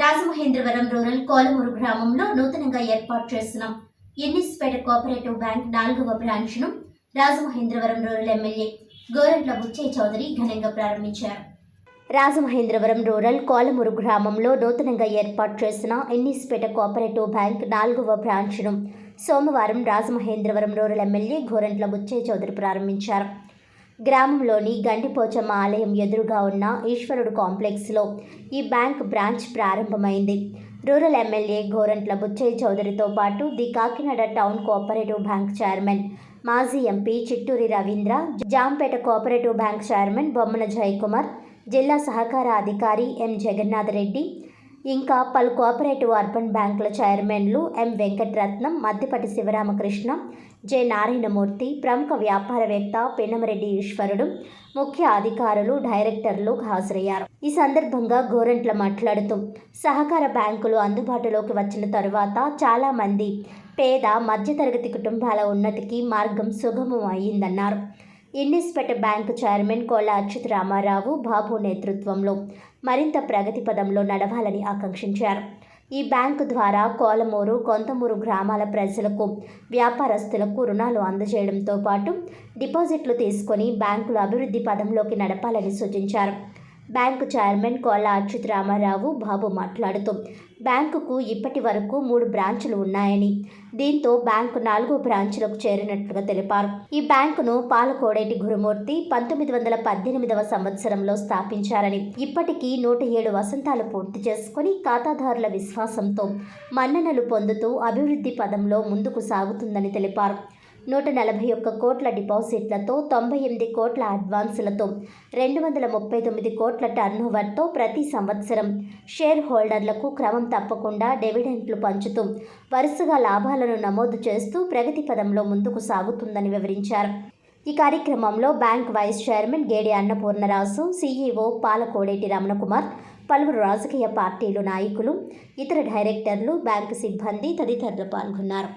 Rajamahendravaram rural Kolamuru గ్రామంలో నూతనంగా ఏర్పాటు చేసిన ఎన్నిస్పేట కోఆపరేటివ్ బ్యాంక్ 4వ బ్రాంచ్ను రాజమహేంద్రవరం రూరల్ ఎమ్మెల్యే గోరంట్ల బుచ్చయ్య చౌదరి ఘనంగా ప్రారంభించారు. రాజమహేంద్రవరం రూరల్ కోలమూరు గ్రామంలో నూతనంగా ఏర్పాటు చేసిన ఎన్నిస్పేట కోఆపరేటివ్ బ్యాంక్ 4వ బ్రాంచ్ను సోమవారం రాజమహేంద్రవరం రూరల్ ఎమ్మెల్యే గోరంట్ల బుచ్చయ్య చౌదరి ప్రారంభించారు. గ్రామంలోని గండిపోచమ్మ ఆలయం ఎదురుగా ఉన్న ఈశ్వరుడు కాంప్లెక్స్లో ఈ బ్యాంక్ బ్రాంచ్ ప్రారంభమైంది. రూరల్ ఎమ్మెల్యే గోరంట్ల బుచ్చయ్య చౌదరితో పాటు the Kakinada town cooperative bank chairman, మాజీ MP Chitturi Ravindra, Jampeta cooperative bank chairman Bommana Jayakumar, జిల్లా సహకార అధికారి ఎం జగన్నాథ్ రెడ్డి, ఇంకా పలు కోఆపరేటివ్ అర్బన్ బ్యాంకుల చైర్మన్లు ఎం వెంకటరత్నం, మద్దిపటి శివరామకృష్ణ, జె నారాయణమూర్తి, ప్రముఖ వ్యాపారవేత్త పెన్నమరెడ్డి ఈశ్వరుడు, ముఖ్య అధికారులు, డైరెక్టర్లు హాజరయ్యారు. ఈ సందర్భంగా గోరంట్ల మాట్లాడుతూ సహకార బ్యాంకులు అందుబాటులోకి వచ్చిన తరువాత చాలామంది పేద మధ్యతరగతి కుటుంబాల ఉన్నతికి మార్గం సుగమం అయ్యిందన్నారు. ఎన్నిస్పేట బ్యాంకు చైర్మన్ కోళ్ల అచ్యుత రామారావు బాబు నేతృత్వంలో మరింత ప్రగతి పదంలో నడవాలని ఆకాంక్షించారు. ఈ బ్యాంకు ద్వారా కోలమూరు, కొంతమూరు గ్రామాల ప్రజలకు, వ్యాపారస్తులకు రుణాలు అందజేయడంతో పాటు డిపాజిట్లు తీసుకొని బ్యాంకులు అభివృద్ధి పదంలోకి నడపాలని సూచించారు. బ్యాంకు చైర్మన్ కోళ్ల అచ్యుత రామారావు బాబు మాట్లాడుతూ బ్యాంకుకు ఇప్పటి వరకు 3 బ్రాంచులు ఉన్నాయని, దీంతో బ్యాంకు 4వ బ్రాంచులకు చేరినట్లుగా తెలిపారు. ఈ బ్యాంకును పాలకోడేటి గురుమూర్తి 1918వ సంవత్సరంలో స్థాపించారని, ఇప్పటికీ 107 వసంతాలు పూర్తి చేసుకుని ఖాతాదారుల విశ్వాసంతో మన్ననలు పొందుతూ అభివృద్ధి పదంలో ముందుకు సాగుతుందని తెలిపారు. 141 కోట్ల డిపాజిట్లతో, 98 కోట్ల అడ్వాన్సులతో, 239 కోట్ల టర్నోవర్తో ప్రతి సంవత్సరం షేర్ హోల్డర్లకు క్రమం తప్పకుండా డివిడెంట్లు పంచుతూ వరుసగా లాభాలను నమోదు చేస్తూ ప్రగతి పదంలో ముందుకు సాగుతుందని వివరించారు. ఈ కార్యక్రమంలో bank vice chairman గేడి Annapurnaraju, CEO Palakodeti Ramana Kumar, పలువురు రాజకీయ పార్టీలు నాయకులు, ఇతర డైరెక్టర్లు, బ్యాంకు సిబ్బంది తదితరులు పాల్గొన్నారు.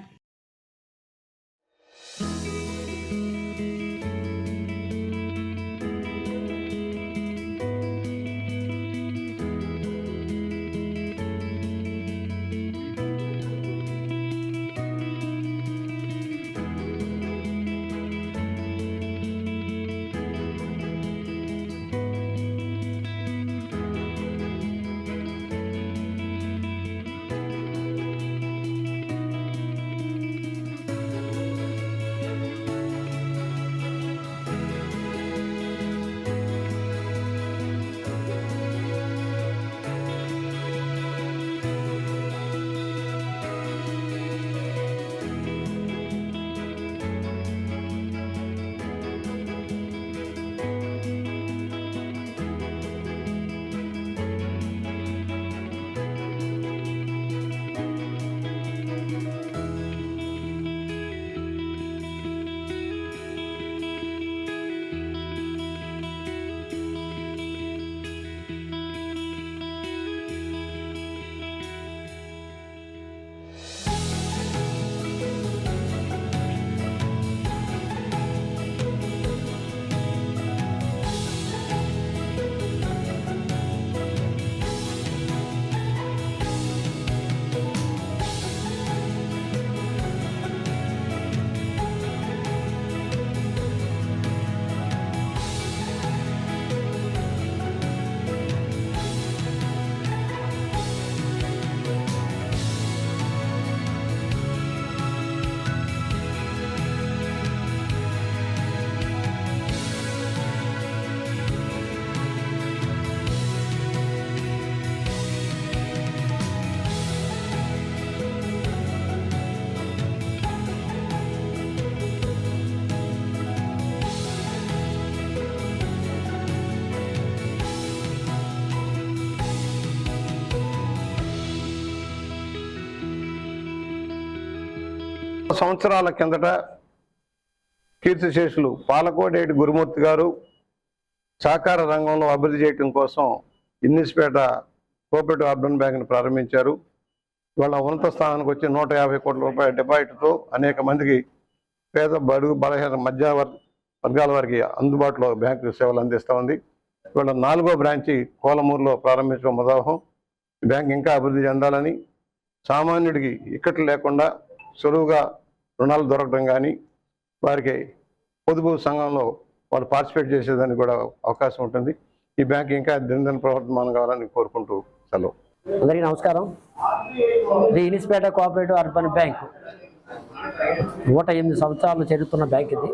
సంవత్సరాల కిందట కీర్తిశేషులు పాలకోడేటి గురుమూర్తి గారు సహకార రంగంలో అభివృద్ధి చేయడం కోసం ఎన్నిస్పేట కోఆపరేటివ్ అర్బన్ బ్యాంక్ని ప్రారంభించారు. వాళ్ళ ఉన్నత స్థానానికి వచ్చి 150 కోట్ల రూపాయల డిపాజిట్తో అనేక మందికి పేద బడుగు బలహీన మధ్య వర్గాల వారికి అందుబాటులో బ్యాంకు సేవలు అందిస్తూ ఉంది. వీళ్ళ 4వ బ్రాంచి కోలమూరులో ప్రారంభించడం ఉదాహరణ. బ్యాంక్ ఇంకా అభివృద్ధి చెందాలని, సామాన్యుడికి ఇక్కట్లు లేకుండా సులువుగా రుణాలు దొరకడం కానీ, వారికి పొదుపు సంఘంలో వాళ్ళు పార్టిసిపేట్ చేసేదానికి కూడా అవకాశం ఉంటుంది. ఈ బ్యాంక్ ఇంకా దినదిన ప్రవర్తమానం కావాలని కోరుకుంటూ సెలవు. అందరికీ నమస్కారం. ది ఇనిస్పేట కోఆపరేటివ్ అర్బన్ బ్యాంక్ 108 సంవత్సరాలు చదువుతున్న బ్యాంక్ ఇది.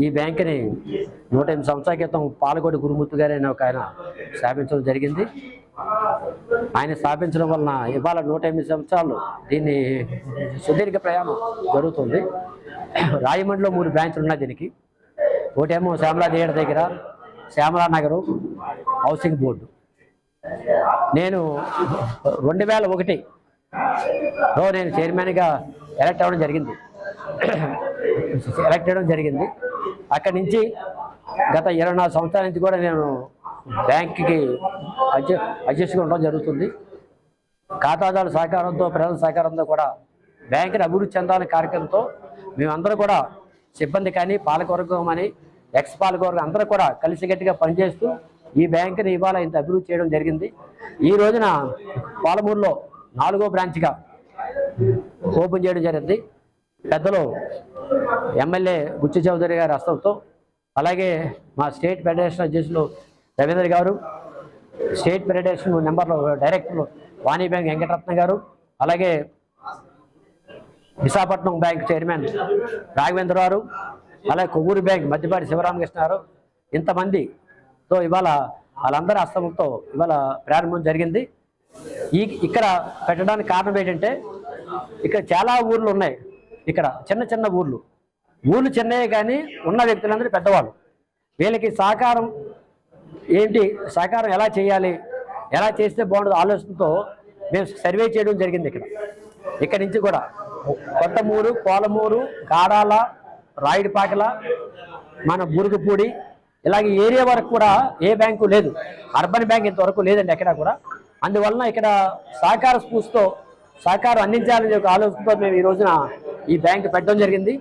ఈ బ్యాంక్ని 108 సంవత్సరాల క్రితం పాలకోటి గురుమూర్తి గారు అనే ఒక ఆయన స్థాపించడం జరిగింది. ఆయన స్థాపించడం వలన ఇవాళ 108 సంవత్సరాలు దీన్ని సుదీర్ఘ ప్రయాణం జరుగుతుంది. రాయమండ్రిలో 3 బ్రాంచ్లు ఉన్నాయి దీనికి. ఒకటేమో శ్యామలా థియేటర్ దగ్గర, శ్యామలా నగరు హౌసింగ్ బోర్డు. నేను 2001లో నేను చైర్మన్గా ఎలక్ట్ అవ్వడం జరిగింది. అక్కడి నుంచి గత 24 సంవత్సరాల నుంచి కూడా నేను బ్యాంక్కి అధ్యక్షుడిగా ఉండడం జరుగుతుంది. ఖాతాదారుల సహకారంతో, ప్రజల సహకారంతో కూడా బ్యాంకుని అభివృద్ధి చెందాలనే కార్యక్రమంతో మేమందరూ కూడా సిబ్బంది కానీ, పాలకవర్గం అని, ఎక్స్ పాలకవర్గం అందరూ కూడా కలిసికట్టుగా పనిచేస్తూ ఈ బ్యాంకుని ఇవాళ ఇంత అభివృద్ధి చేయడం జరిగింది. ఈ రోజున పాలమూరులో 4వ బ్రాంచ్గా ఓపెన్ చేయడం జరిగింది. పెద్దలు ఎమ్మెల్యే బుచ్చి చౌదరి గారి హస్తంతో, అలాగే మా స్టేట్ ఫెడరేషన్ అధ్యక్షులు రవీంద్ర గారు, స్టేట్ ఫెడరేషన్ డైరెక్టర్లు వాణి బ్యాంక్ వెంకటరత్న గారు, అలాగే విశాఖపట్నం బ్యాంక్ చైర్మన్ రాఘవేంద్ర గారు, అలాగే కొవ్వూరు బ్యాంక్ మధ్యపాటి శివరామకృష్ణ గారు, ఇంతమందితో ఇవాళ వాళ్ళందరి హస్తంతో ఇవాళ ప్రారంభం జరిగింది. ఇక్కడ పెట్టడానికి కారణం ఏంటంటే, ఇక్కడ చాలా ఊర్లు ఉన్నాయి. ఇక్కడ చిన్న చిన్న ఊర్లు చిన్నవే కానీ ఉన్న వ్యక్తులందరూ పెద్దవాళ్ళు. వీళ్ళకి సహకారం ఎలా చేయాలి, ఎలా చేస్తే బాగుంటుంది ఆలోచనతో మేము సర్వే చేయడం జరిగింది. ఇక్కడి నుంచి కూడా కొత్తమూరు, కోలమూరు, గాడాల, రాయుడిపాకల, మన బురుగుపూడి, ఇలాగే ఏరియా వరకు కూడా ఏ బ్యాంకు లేదు. అర్బన్ బ్యాంక్ ఇంతవరకు లేదండి ఎక్కడ కూడా. అందువలన ఇక్కడ సహకార స్ఫూర్తితో సహకారం అందించాలని ఒక ఆలోచనతో మేము ఈ రోజున ఈ బ్యాంక్ పెట్టడం జరిగింది.